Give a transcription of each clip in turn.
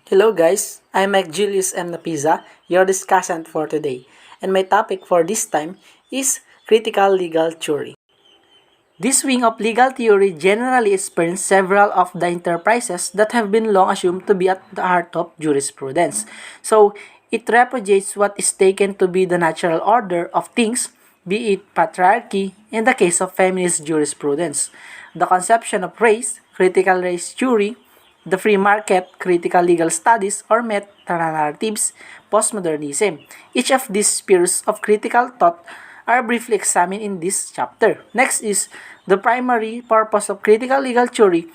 Hello guys, I'm Mike Julius M. Napiza, your discussant for today, and my topic for this time is critical legal theory. This wing of legal theory generally spurns several of the enterprises that have been long assumed to be at the heart of jurisprudence. So, it repudiates what is taken to be the natural order of things, be it patriarchy in the case of feminist jurisprudence, the conception of race, critical race theory, the free market, critical legal studies, or meta-narratives, postmodernism. Each of these spheres of critical thought are briefly examined in this chapter. Next is the primary purpose of critical legal theory.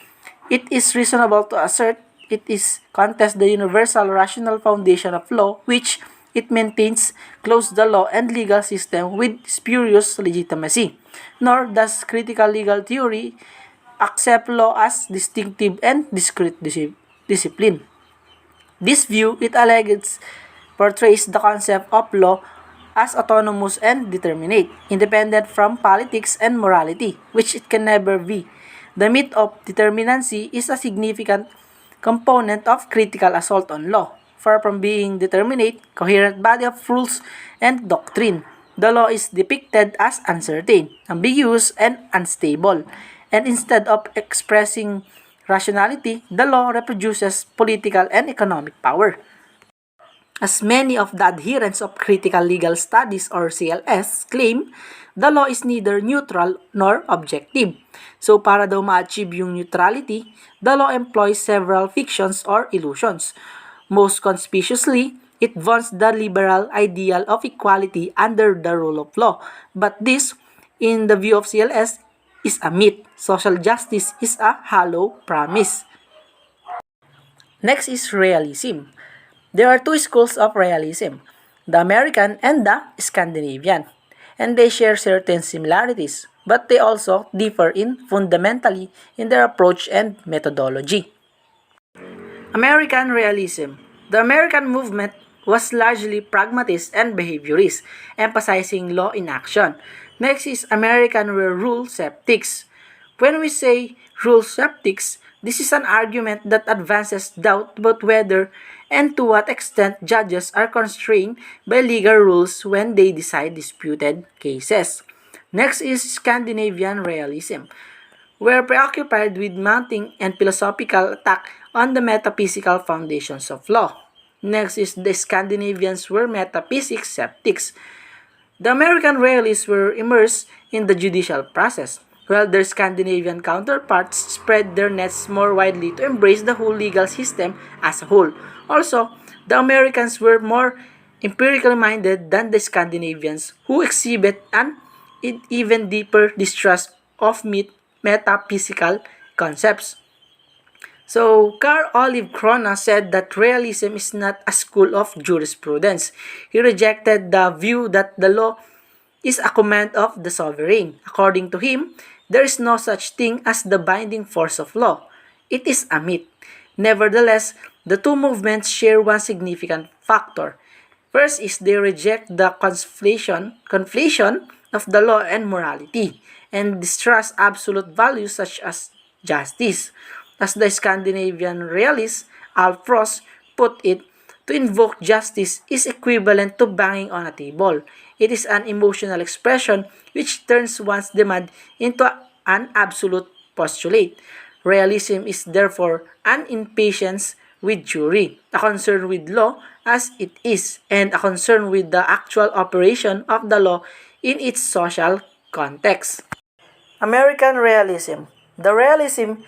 It is reasonable to assert it is contest the universal rational foundation of law which it maintains close the law and legal system with spurious legitimacy. Nor does critical legal theory accept law as distinctive and discrete discipline. This view, it alleges, portrays the concept of law as autonomous and determinate, independent from politics and morality, which it can never be. The myth of determinacy is a significant component of critical assault on law. Far from being determinate, coherent body of rules and doctrine, the law is depicted as uncertain, ambiguous, and unstable. And instead of expressing rationality, the law reproduces political and economic power. As many of the adherents of critical legal studies or CLS claim, the law is neither neutral nor objective. So para daw ma-achieve yung neutrality, the law employs several fictions or illusions. Most conspicuously, it vaunts the liberal ideal of equality under the rule of law. But this, in the view of CLS, is a myth. Social justice is a hollow promise. Next is realism. There are two schools of realism, the American and the Scandinavian, and they share certain similarities, but they also differ fundamentally in their approach and methodology. American realism. The American movement was largely pragmatist and behaviorist, emphasizing law in action. Next is American rule skeptics. When we say rule skeptics, this is an argument that advances doubt about whether and to what extent judges are constrained by legal rules when they decide disputed cases. Next is Scandinavian realism. We're preoccupied with mounting and philosophical attack on the metaphysical foundations of law. Next is the Scandinavians were metaphysics skeptics. The American realists were immersed in the judicial process, while their Scandinavian counterparts spread their nets more widely to embrace the whole legal system as a whole. Also, the Americans were more empirically minded than the Scandinavians, who exhibit an even deeper distrust of metaphysical concepts. So, Carl Olive Crona said that realism is not a school of jurisprudence. He rejected the view that the law is a command of the sovereign. According to him, there is no such thing as the binding force of law. It is a myth. Nevertheless, the two movements share one significant factor. First is they reject the conflation of the law and morality, and distrust absolute values such as justice. As the Scandinavian realist Alf Ross put it, to invoke justice is equivalent to banging on a table. It is an emotional expression which turns one's demand into an absolute postulate. Realism is therefore an impatience with jury, a concern with law as it is, and a concern with the actual operation of the law in its social context. American realism. The realism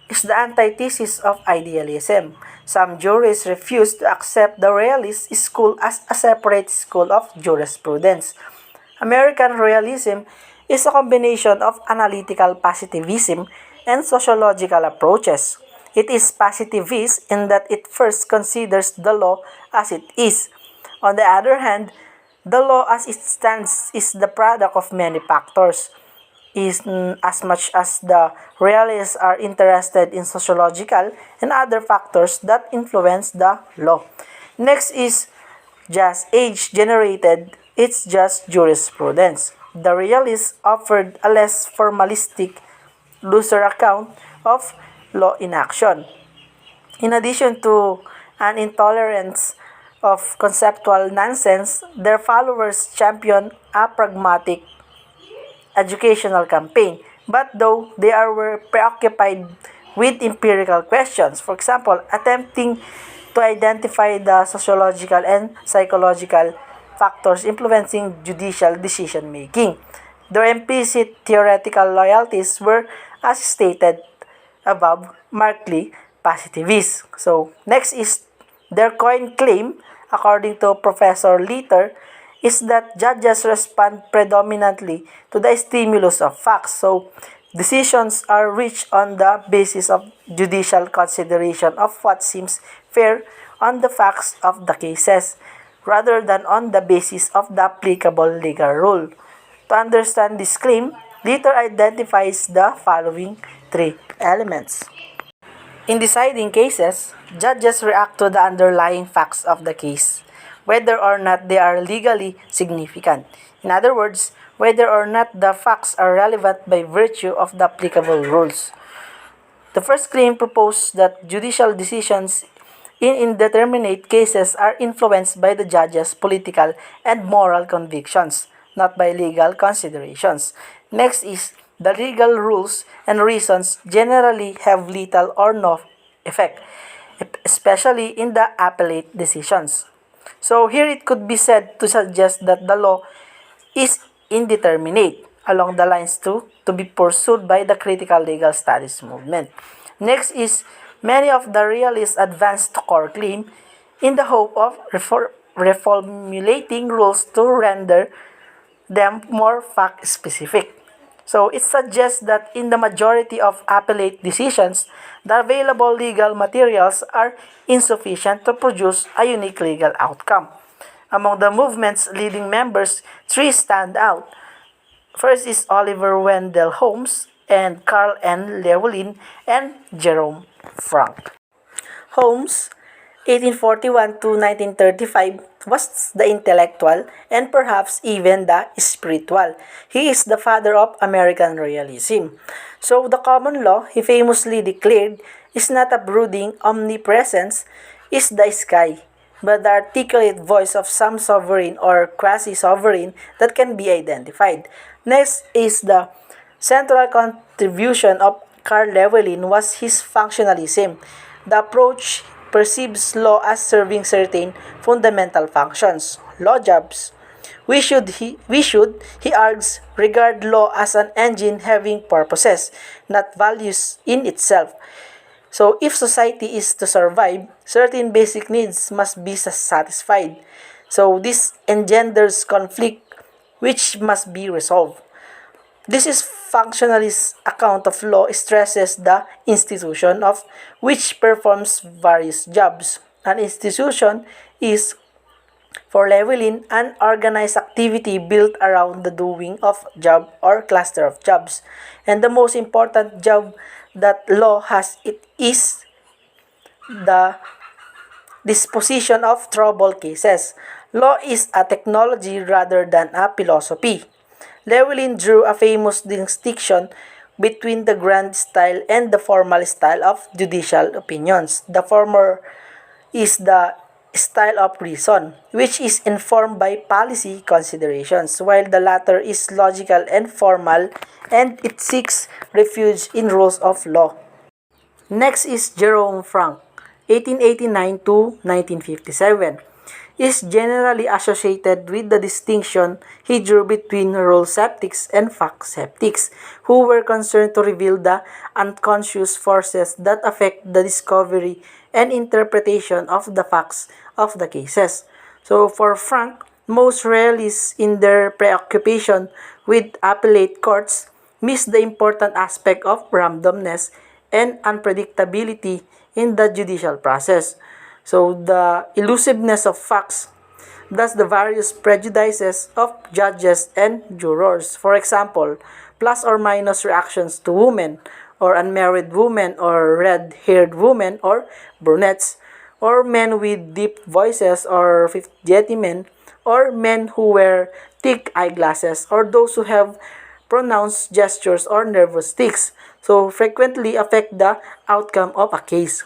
is the antithesis of idealism. Some jurists refuse to accept the realist school as a separate school of jurisprudence. American realism is a combination of analytical positivism and sociological approaches. It is positivist in that it first considers the law as it is. On the other hand, the law as it stands is the product of many factors. As much as the realists are interested in sociological and other factors that influence the law. Next is just age-generated, it's just jurisprudence. The realists offered a less formalistic, looser account of law in action. In addition to an intolerance of conceptual nonsense, their followers champion a pragmatic educational campaign. But though they were preoccupied with empirical questions, for example, attempting to identify the sociological and psychological factors influencing judicial decision making. Their implicit theoretical loyalties were, as stated above, markedly positivist. So, next is their coin claim, according to Professor Leiter, is that judges respond predominantly to the stimulus of facts. So, decisions are reached on the basis of judicial consideration of what seems fair on the facts of the cases, rather than on the basis of the applicable legal rule. To understand this claim, Leiter identifies the following three elements. In deciding cases, judges react to the underlying facts of the case, whether or not they are legally significant. In other words, whether or not the facts are relevant by virtue of the applicable rules. The first claim proposed that judicial decisions in indeterminate cases are influenced by the judge's political and moral convictions, not by legal considerations. Next is the legal rules and reasons generally have little or no effect, especially in the appellate decisions. So here it could be said to suggest that the law is indeterminate along the lines to be pursued by the critical legal studies movement. Next is many of the realists advanced core claim in the hope of reformulating rules to render them more fact specific. So it suggests that in the majority of appellate decisions, the available legal materials are insufficient to produce a unique legal outcome. Among the movement's leading members, three stand out. First is Oliver Wendell Holmes and Carl N. Llewellyn and Jerome Frank. Holmes, 1841 to 1935, was the intellectual and perhaps even the spiritual. He is the father of American realism. So the common law, he famously declared, is not a brooding omnipresence, is the sky, but the articulate voice of some sovereign or quasi-sovereign that can be identified. Next is the central contribution of Carl Llewellyn was his functionalism. The approach perceives law as serving certain fundamental functions, law jobs. He argues, regard law as an engine having purposes, not values in itself. So if society is to survive, certain basic needs must be satisfied. So this engenders conflict which must be resolved. This is functionalist account of law stresses the institution of which performs various jobs. An institution is, for Llewellyn, an organized activity built around the doing of job or cluster of jobs. And the most important job that law has it is the disposition of trouble cases. Law is a technology rather than a philosophy. Llewellyn drew a famous distinction between the grand style and the formal style of judicial opinions. The former is the style of reason, which is informed by policy considerations, while the latter is logical and formal, and it seeks refuge in rules of law. Next is Jerome Frank, 1889 to 1957. Is generally associated with the distinction he drew between rule skeptics and fact skeptics, who were concerned to reveal the unconscious forces that affect the discovery and interpretation of the facts of the cases. So for Frank, most realists in their preoccupation with appellate courts miss the important aspect of randomness and unpredictability in the judicial process. So the elusiveness of facts, thus the various prejudices of judges and jurors. For example, plus or minus reactions to women, or unmarried women, or red-haired women, or brunettes, or men with deep voices, or fifth-jetty men, or men who wear thick eyeglasses, or those who have pronounced gestures or nervous tics, so frequently affect the outcome of a case.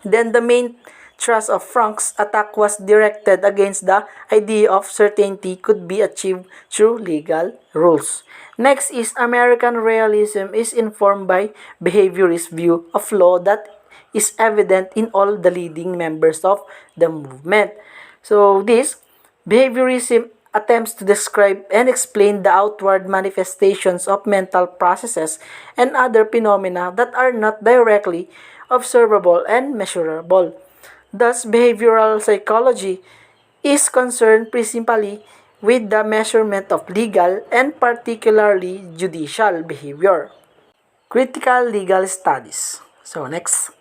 Then the main thrust of Frank's attack was directed against the idea of certainty could be achieved through legal rules. Next is American realism is informed by behaviorist view of law that is evident in all the leading members of the movement. So this behaviorism attempts to describe and explain the outward manifestations of mental processes and other phenomena that are not directly observable and measurable. Thus, behavioral psychology is concerned principally with the measurement of legal and particularly judicial behavior. Critical legal studies. So next.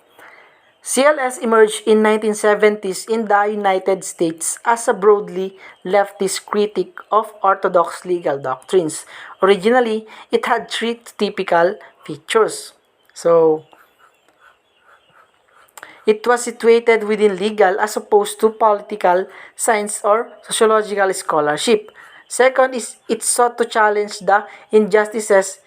CLS emerged in 1970s in the United States as a broadly leftist critic of orthodox legal doctrines. Originally, it had three typical features. So, it was situated within legal as opposed to political science or sociological scholarship. Second is it sought to challenge the injustices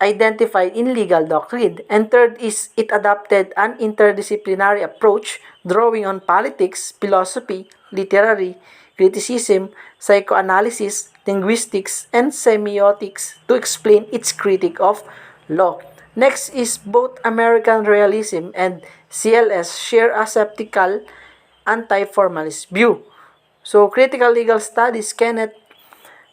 identified in legal doctrine. And third is it adopted an interdisciplinary approach drawing on politics, philosophy, literary criticism, psychoanalysis, linguistics, and semiotics to explain its critique of law. Next is both American realism and CLS share a skeptical anti-formalist view. So critical legal studies cannot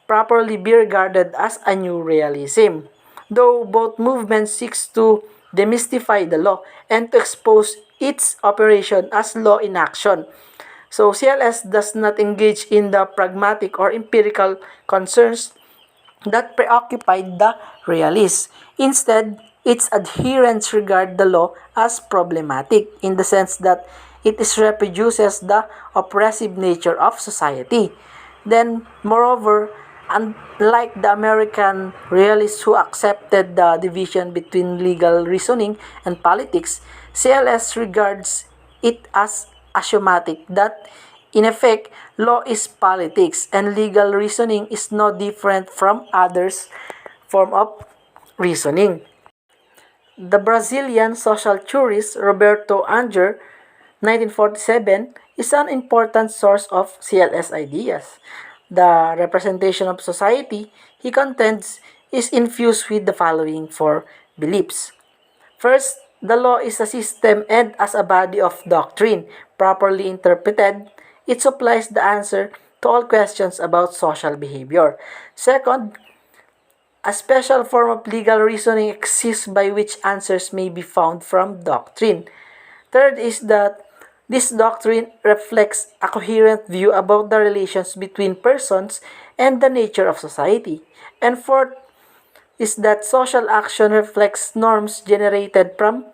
properly be regarded as a new realism, though both movements seek to demystify the law and to expose its operation as law in action. So CLS does not engage in the pragmatic or empirical concerns that preoccupied the realists. Instead, its adherents regard the law as problematic in the sense that it is reproduces the oppressive nature of society. Then, moreover, unlike the American realists who accepted the division between legal reasoning and politics, CLS regards it as axiomatic that in effect, law is politics and legal reasoning is no different from others form of reasoning. The Brazilian social theorist Roberto Anger, 1947, is an important source of CLS ideas. The representation of society, he contends, is infused with the following four beliefs. First, the law is a system and as a body of doctrine, properly interpreted, it supplies the answer to all questions about social behavior. Second, a special form of legal reasoning exists by which answers may be found from doctrine. Third is that this doctrine reflects a coherent view about the relations between persons and the nature of society. And fourth is that social action reflects norms generated from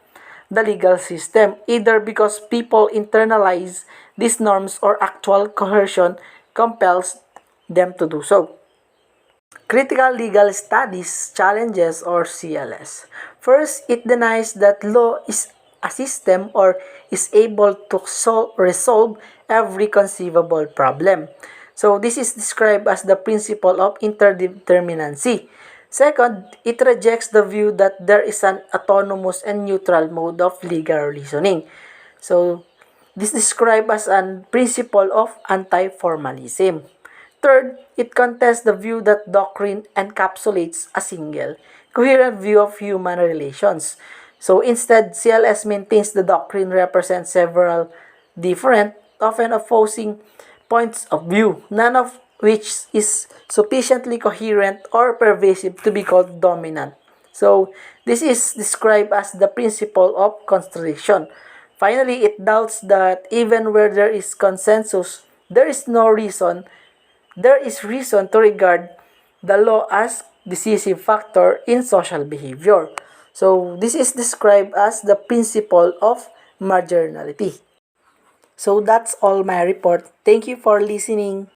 the legal system, either because people internalize these norms or actual coercion compels them to do so. Critical legal studies challenges or CLS. First, it denies that law is a system or is able to resolve every conceivable problem. So this is described as the principle of interdeterminacy. Second, it rejects the view that there is an autonomous and neutral mode of legal reasoning. So this is described as a principle of anti-formalism. Third, it contests the view that doctrine encapsulates a single, coherent view of human relations. So instead, CLS maintains the doctrine represents several different, often opposing points of view, none of which is sufficiently coherent or pervasive to be called dominant. So this is described as the principle of contradiction. Finally, it doubts that even where there is consensus, there is reason to regard the law as decisive factor in social behavior. So this is described as the principle of marginality. So that's all my report. Thank you for listening.